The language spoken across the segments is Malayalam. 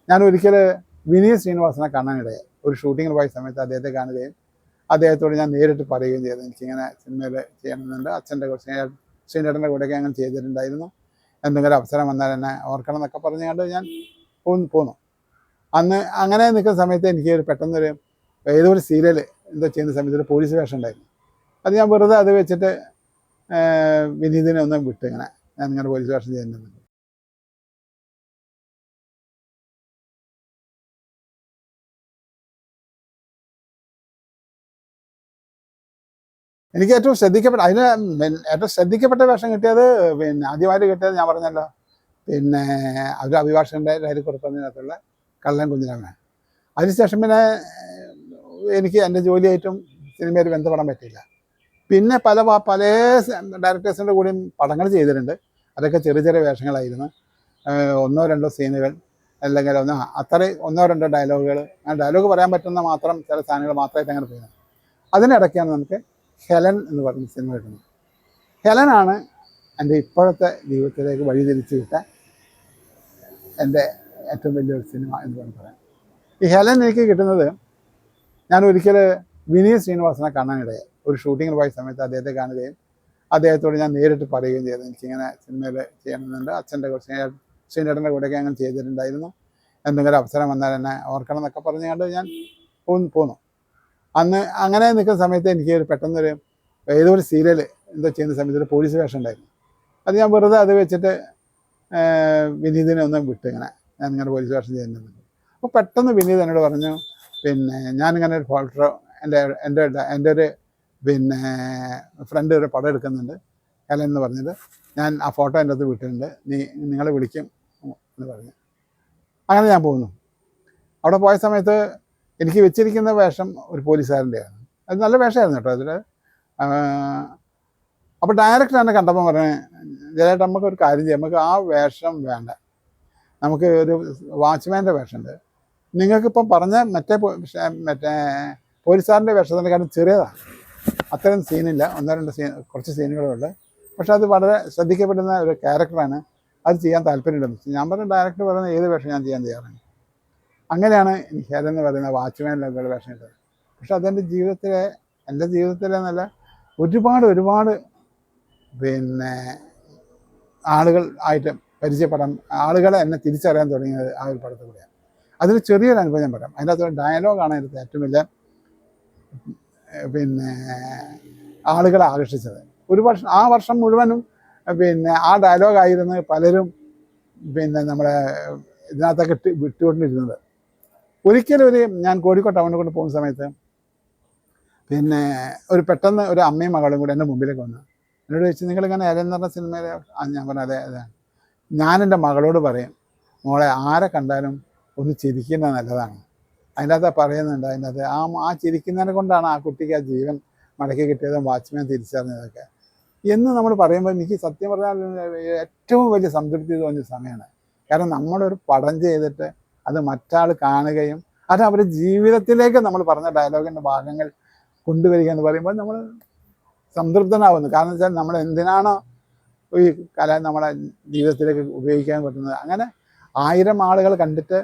ഞാൻ ഒരിക്കൽ വിനീത് ശ്രീനിവാസനെ കാണാനിടയായി. ഒരു ഷൂട്ടിങ്ങിൽ പോയ സമയത്ത് അദ്ദേഹത്തെ കാണുകയും അദ്ദേഹത്തോട് ഞാൻ നേരിട്ട് പറയുകയും ചെയ്തു, എനിക്കിങ്ങനെ സിനിമയിൽ ചെയ്യണമെന്നുണ്ട്, ശ്രീനേട്ടൻ്റെ കൂടെയൊക്കെ അങ്ങനെ ചെയ്തിട്ടുണ്ടായിരുന്നു, എന്തെങ്കിലും അവസരം വന്നാൽ എന്നെ ഓർക്കണം എന്നൊക്കെ പറഞ്ഞുകൊണ്ട് ഞാൻ പോന്നു. അന്ന് അങ്ങനെ നിൽക്കുന്ന സമയത്ത് എനിക്ക് പെട്ടെന്നൊരു ഏതോ ഒരു സീരിയൽ എന്തോ ചെയ്യുന്ന സമയത്ത് ഒരു പോലീസ് വേഷം ഉണ്ടായിരുന്നു. അത് ഞാൻ വെറുതെ അത് വെച്ചിട്ട് വിനീതിനെ ഒന്ന് വിട്ട് ഇങ്ങനെ ഞാൻ ഇങ്ങനെ പോലീസ് വേഷം ചെയ്യുന്നുണ്ട്. എനിക്ക് ഏറ്റവും ശ്രദ്ധിക്കപ്പെട്ട വേഷം കിട്ടിയത് ആദ്യമായിട്ട് കിട്ടിയത് ഞാൻ പറഞ്ഞല്ലോ, അത് അഭിഭാഷകൻ്റെ ഡയറി കൊടുക്കുന്നതിനകത്തുള്ള കള്ളൻ കുഞ്ഞിരാമൻ. അതിനുശേഷം എനിക്ക് എൻ്റെ ജോലിയായിട്ടും സിനിമയിൽ ബന്ധപ്പെടാൻ പറ്റിയില്ല. പിന്നെ പല ഡയറക്ടേഴ്സിൻ്റെ കൂടെയും പടങ്ങൾ ചെയ്തിട്ടുണ്ട്. അതൊക്കെ ചെറിയ ചെറിയ വേഷങ്ങളായിരുന്നു. ഒന്നോ രണ്ടോ സീനുകൾ, അല്ലെങ്കിൽ ഒന്നോ രണ്ടോ ഡയലോഗുകൾ, ആ ഡയലോഗ് പറയാൻ പറ്റുന്ന മാത്രം ചില സാധനങ്ങൾ മാത്രമായിട്ട് അങ്ങനെ ചെയ്യുന്നത്. അതിനിടയ്ക്കാണ് നമുക്ക് ഹെലൻ എന്ന് പറയുന്ന സിനിമ കിട്ടുന്നത്. ഹെലനാണ് എൻ്റെ ഇപ്പോഴത്തെ ജീവിതത്തിലേക്ക് വഴിതിരിച്ചു വിട്ട എൻ്റെ ഏറ്റവും വലിയൊരു സിനിമ എന്ന് പറയാം. ഈ ഹെലൻ എനിക്ക് കിട്ടുന്നത്, ഞാൻ ഒരിക്കൽ വിനീത് ശ്രീനിവാസനെ കാണാനിടയായി. ഒരു ഷൂട്ടിങ്ങിൽ പോയ സമയത്ത് അദ്ദേഹത്തെ കാണുകയും അദ്ദേഹത്തോട് ഞാൻ നേരിട്ട് പറയുകയും ചെയ്തു, എനിക്കിങ്ങനെ സിനിമയിൽ ചെയ്യണമെന്നുണ്ട്, ശ്രീനേട്ടൻ്റെ കൂടെയൊക്കെ അങ്ങനെ ചെയ്തിട്ടുണ്ടായിരുന്നു, എന്തെങ്കിലും അവസരം വന്നാൽ എന്നെ ഓർക്കണം എന്നൊക്കെ പറഞ്ഞുകൊണ്ട് ഞാൻ പോന്നു. അന്ന് അങ്ങനെ നിൽക്കുന്ന സമയത്ത് എനിക്ക് പെട്ടെന്നൊരു ഏതോ ഒരു സീരിയൽ എന്തോ ചെയ്യുന്ന സമയത്ത് ഒരു പോലീസ് വേഷം ഉണ്ടായിരുന്നു. അത് ഞാൻ വെറുതെ അത് വെച്ചിട്ട് വിനീതിനെ ഒന്ന് വിട്ട് ഇങ്ങനെ ഞാൻ ഇങ്ങനെ പോലീസ് വേഷം ചെയ്യുന്നുണ്ട്. അപ്പോൾ പെട്ടെന്ന് വിനീത് എന്നോട് പറഞ്ഞു, ഞാനിങ്ങനെ ഒരു ഫോട്ടോ എൻ്റെ ഒരു ഫ്രണ്ട് ഒരു പടം എടുക്കുന്നുണ്ട് ഹെലൻ എന്ന് പറഞ്ഞിട്ട്, ഞാൻ ആ ഫോട്ടോ എൻ്റെ അടുത്ത് വിട്ടിട്ടുണ്ട്, നിങ്ങളെ വിളിക്കും എന്ന് പറഞ്ഞു. അങ്ങനെ ഞാൻ പോകുന്നു. അവിടെ പോയ സമയത്ത് എനിക്ക് വെച്ചിരിക്കുന്ന വേഷം ഒരു പോലീസുകാരൻ്റെയാണ്. അത് നല്ല വേഷമായിരുന്നു കേട്ടോ അതിൽ. അപ്പോൾ ഡയറക്ടർ എന്നെ കണ്ടപ്പോൾ പറഞ്ഞു, ജയേട്ടൻ നമുക്കൊരു കാര്യം ചെയ്യാം, നമുക്ക് ആ വേഷം വേണ്ട, നമുക്ക് ഒരു വാച്ച്മാൻ്റെ വേഷമുണ്ട്, നിങ്ങൾക്കിപ്പം പറഞ്ഞ മറ്റേ പോലീസുകാരൻ്റെ വേഷത്തിൻ്റെ കാര്യം ചെറിയതാണ്, അത്രയും സീനില്ല, ഒന്നോ രണ്ടോ കുറച്ച് സീനുകളുണ്ട്, പക്ഷെ അത് വളരെ ശ്രദ്ധിക്കപ്പെടുന്ന ഒരു ക്യാരക്ടറാണ്, അത് ചെയ്യാൻ താല്പര്യമുണ്ടെന്ന്. ഞാൻ പറഞ്ഞ ഡയറക്ടർ പറയുന്ന ഏത് വേഷം ഞാൻ ചെയ്യാൻ തയ്യാറാണ്. അങ്ങനെയാണ് എനിക്ക് ഹെലൻ എന്ന് പറയുന്ന വാച്ച്മാനിലൊക്കെ വേഷം കിട്ടുന്നത്. പക്ഷെ അതെൻ്റെ ജീവിതത്തിലെ നല്ല ഒരുപാട് ആളുകൾ ആയിട്ട് പരിചയപ്പെടാൻ, ആളുകളെ എന്നെ തിരിച്ചറിയാൻ തുടങ്ങിയത് ആ ഒരു പടത്തിൽ കൂടെയാണ്. അതിൽ ചെറിയൊരു അനുഭവം ഞാൻ പറയാം. അതിൻ്റെ അകത്തൊരു ഡയലോഗാണ് എനിക്ക് ഏറ്റവും വലിയ ആളുകളെ ആകർഷിച്ചത്. ആ വർഷം മുഴുവനും ആ ഡയലോഗായിരുന്നു പലരും നമ്മളെ ഇതിനകത്തൊക്കെ വിട്ടുകൊണ്ടിരുന്നത്. ഒരിക്കലും ഞാൻ കോഴിക്കോട് ടൗണിൽ കൊണ്ട് പോകുന്ന സമയത്ത് പെട്ടെന്ന് ഒരു അമ്മയും മകളും കൂടെ എൻ്റെ മുമ്പിലേക്ക് വന്നു. എന്നോട് ചോദിച്ചു, നിങ്ങളിങ്ങനെ ഹെലൻ എന്ന് പറഞ്ഞ സിനിമയിൽ? ഞാൻ പറഞ്ഞു അതെ. ഞാൻ എൻ്റെ മകളോട് പറയും, മോളെ ആരെ കണ്ടാലും ഒന്ന് ചിരിക്കുന്നത് നല്ലതാണ്. അതിൻ്റെ അകത്ത് പറയുന്നുണ്ട്, അതിൻ്റെ അകത്ത് ആ ചിരിക്കുന്നതിനെ കൊണ്ടാണ് ആ കുട്ടിക്ക് ആ ജീവൻ മടക്കി കിട്ടിയതും വാച്ച്മാൻ തിരിച്ചറിഞ്ഞതൊക്കെ എന്ന് നമ്മൾ പറയുമ്പോൾ എനിക്ക് സത്യം പറഞ്ഞാൽ ഏറ്റവും വലിയ സംതൃപ്തി തോന്നിയ സമയമാണ്. കാരണം നമ്മളൊരു പടം ചെയ്തിട്ട് അത് മറ്റാൾ കാണുകയും അത് അവരുടെ ജീവിതത്തിലേക്ക് നമ്മൾ പറഞ്ഞ ഡയലോഗിൻ്റെ ഭാഗങ്ങൾ കൊണ്ടുവരിക എന്ന് പറയുമ്പോൾ നമ്മൾ സംതൃപ്തനാവുന്നു. കാരണം വെച്ചാൽ നമ്മൾ എന്തിനാണോ ഈ കല നമ്മുടെ ജീവിതത്തിലേക്ക് ഉപയോഗിക്കാൻ പറ്റുന്നത്, അങ്ങനെ 1000 ആളുകൾ കണ്ടിട്ട്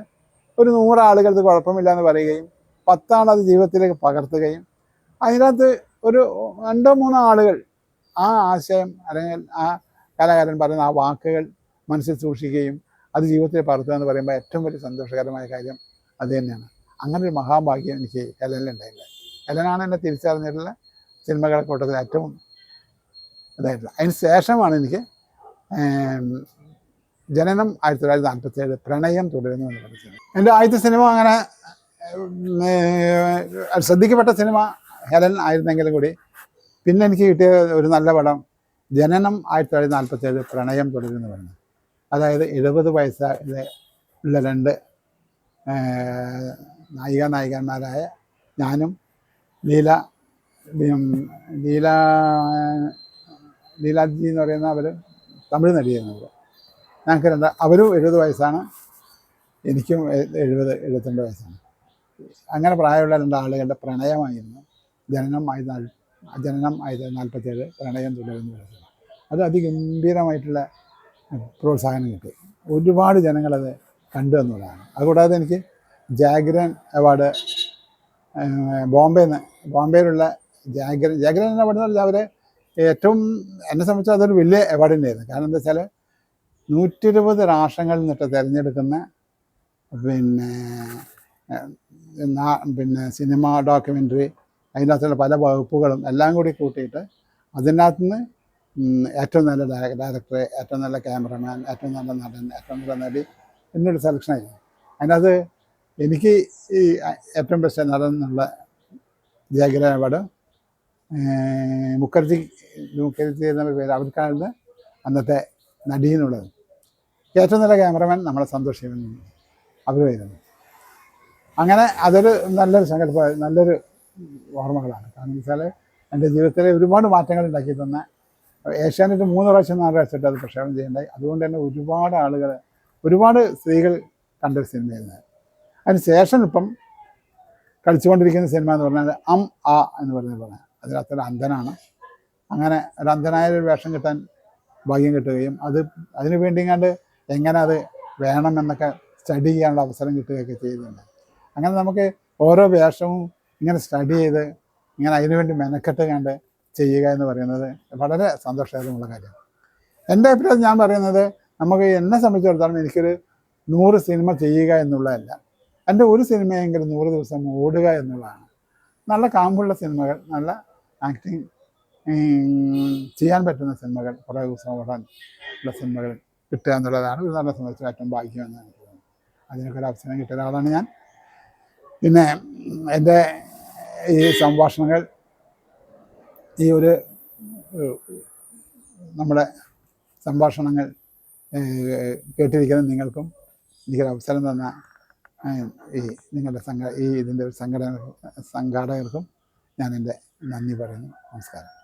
ഒരു 100 ആളുകൾക്ക് കുഴപ്പമില്ല എന്ന് പറയുകയും 10 ആൾ അത് ജീവിതത്തിലേക്ക് പകർത്തുകയും അതിനകത്ത് ഒരു 2-3 ആളുകൾ ആ ആശയം അല്ലെങ്കിൽ ആ കലാകാരൻ പറയുന്ന ആ വാക്കുകൾ മനസ്സിൽ സൂക്ഷിക്കുകയും അത് ജീവിതത്തിൽ പകർത്തുക എന്ന് പറയുമ്പോൾ ഏറ്റവും വലിയ സന്തോഷകരമായ കാര്യം അത് തന്നെയാണ്. അങ്ങനെ ഒരു മഹാഭാഗ്യം എനിക്ക് ഹെലനിലുണ്ടായില്ല. ഹെലനാണ് എന്നെ തിരിച്ചറിഞ്ഞിട്ടുള്ള സിനിമകളെ കൂട്ടത്തിൽ ഏറ്റവും ഇതായിട്ടുള്ള. അതിന് ശേഷമാണ് എനിക്ക് ജനനം 1947 പ്രണയം തുടരുന്നു എന്ന് പറഞ്ഞ സിനിമ. എൻ്റെ ആദ്യത്തെ സിനിമ അങ്ങനെ ശ്രദ്ധിക്കപ്പെട്ട സിനിമ ഹെലൻ ആയിരുന്നെങ്കിലും കൂടി പിന്നെ എനിക്ക് കിട്ടിയ ഒരു നല്ല പടം ജനനം 1947 പ്രണയം തുടരുന്നു പറഞ്ഞു. അതായത് 70 വയസ്സുള്ള 2 നായികന്മാരായ ഞാനും ലീലാജി എന്ന് പറയുന്ന അവർ തമിഴ് നടിയായിരുന്നു. ഞങ്ങൾക്ക് അവരും 70 വയസ്സാണ്, എനിക്കും 70-72 വയസ്സാണ്. അങ്ങനെ പ്രായമുള്ള 2 ആളുകളുടെ പ്രണയമായിരുന്നു ജനനം 1947 പ്രണയം തുടരുന്ന. അത് അതിഗംഭീരമായിട്ടുള്ള പ്രോത്സാഹനം കിട്ടി. ഒരുപാട് ജനങ്ങളത് കണ്ടു എന്നുള്ളതാണ്. അതുകൂടാതെ എനിക്ക് ജാഗ്രൻ അവാർഡ് ബോംബെയിലുള്ള ജാഗ്രൻ അവാർഡ് എന്ന് പറഞ്ഞാൽ അവർ ഏറ്റവും എന്നെ സംബന്ധിച്ച് അതൊരു വലിയ അവാർഡ് തന്നെയായിരുന്നു. കാരണം എന്താ വെച്ചാൽ 120 രാഷ്ട്രങ്ങളിൽ നിന്നിട്ട് തിരഞ്ഞെടുക്കുന്ന പിന്നെ പിന്നെ സിനിമ, ഡോക്യുമെൻ്ററി, അതിനകത്തുള്ള പല വകുപ്പുകളും എല്ലാം കൂടി കൂട്ടിയിട്ട് അതിനകത്തുനിന്ന് ഏറ്റവും നല്ല ഡയറക്ടർ, ഏറ്റവും നല്ല ക്യാമറമാൻ, ഏറ്റവും നല്ല നടൻ, ഏറ്റവും നല്ല നടി എന്നൊരു സെലക്ഷനായിരുന്നു. അതിനകത്ത് എനിക്ക് ഈ ഏറ്റവും ബെസ്റ്റ് നടൻ എന്നുള്ള ജാഗ്രത അവാർഡ് മുഖർജി എന്ന പേര് അവർക്കാണ് അന്നത്തെ നടീനുള്ളത്. ഏറ്റവും നല്ല ക്യാമറമാൻ നമ്മളെ സന്തോഷ് ശിവൻ അവരുമായിരുന്നു. അങ്ങനെ അതൊരു നല്ലൊരു ഓർമ്മകളാണ്. കാരണം വെച്ചാൽ എൻ്റെ ജീവിതത്തിലെ ഒരുപാട് മാറ്റങ്ങൾ ഉണ്ടാക്കി തന്ന ഏഷ്യാനെറ്റ് 3 പ്രാവശ്യം 4 പ്രാവശ്യമായിട്ട് അത് പ്രക്ഷേപണം ചെയ്യേണ്ടായി. അതുകൊണ്ട് തന്നെ ഒരുപാട് സ്ത്രീകൾ കണ്ടൊരു സിനിമയായിരുന്നു. അതിന് ശേഷം ഇപ്പം കളിച്ചുകൊണ്ടിരിക്കുന്ന സിനിമ എന്ന് പറഞ്ഞാൽ എന്ന് പറഞ്ഞാൽ അതിനകത്തൊരു അന്ധനാണ്. അങ്ങനെ ഒരു അന്ധനായൊരു വേഷം കിട്ടാൻ ഭാഗ്യം കിട്ടുകയും അതിനു വേണ്ടിങ്ങാണ്ട് എങ്ങനെ അത് വേണമെന്നൊക്കെ സ്റ്റഡി ചെയ്യാനുള്ള അവസരം കിട്ടുകയൊക്കെ ചെയ്യുന്നുണ്ട്. അങ്ങനെ നമുക്ക് ഓരോ വേഷവും ഇങ്ങനെ സ്റ്റഡി ചെയ്ത് ഇങ്ങനെ അതിനുവേണ്ടി മെനക്കെട്ട് കണ്ട് ചെയ്യുക എന്ന് പറയുന്നത് വളരെ സന്തോഷകരമുള്ള കാര്യമാണ്. എൻ്റെ അഭിപ്രായം ഞാൻ പറയുന്നത്, നമുക്ക് എന്നെ സംബന്ധിച്ചിടത്തോളം എനിക്കൊരു 100 സിനിമ ചെയ്യുക എന്നുള്ളതല്ല, എൻ്റെ ഒരു സിനിമയെങ്കിലും 100 ദിവസം ഓടുക എന്നുള്ളതാണ്. നല്ല കാമ്പുള്ള സിനിമകൾ, നല്ല ആക്ടിങ് ചെയ്യാൻ പറ്റുന്ന സിനിമകൾ, കുറേ ദിവസം ഓടാൻ ഉള്ള സിനിമകൾ കിട്ടുക എന്നുള്ളതാണ് ഒരു നല്ല സംബന്ധിച്ച് ഏറ്റവും ഭാഗ്യമെന്ന് എനിക്ക് തോന്നുന്നു. അതിനൊക്കെ ഒരു അവസരം കിട്ടിയ ഒരാളാണ് ഞാൻ. പിന്നെ എൻ്റെ ഈ സംഭാഷണങ്ങൾ നമ്മുടെ സംഭാഷണങ്ങൾ കേട്ടിരിക്കുന്ന നിങ്ങൾക്കും എനിക്കൊരു അവസരം തന്ന നിങ്ങളുടെ ഇതിൻ്റെ ഒരു സംഘാടകർക്കും ഞാൻ എൻ്റെ നന്ദി പറയുന്നു. നമസ്കാരം.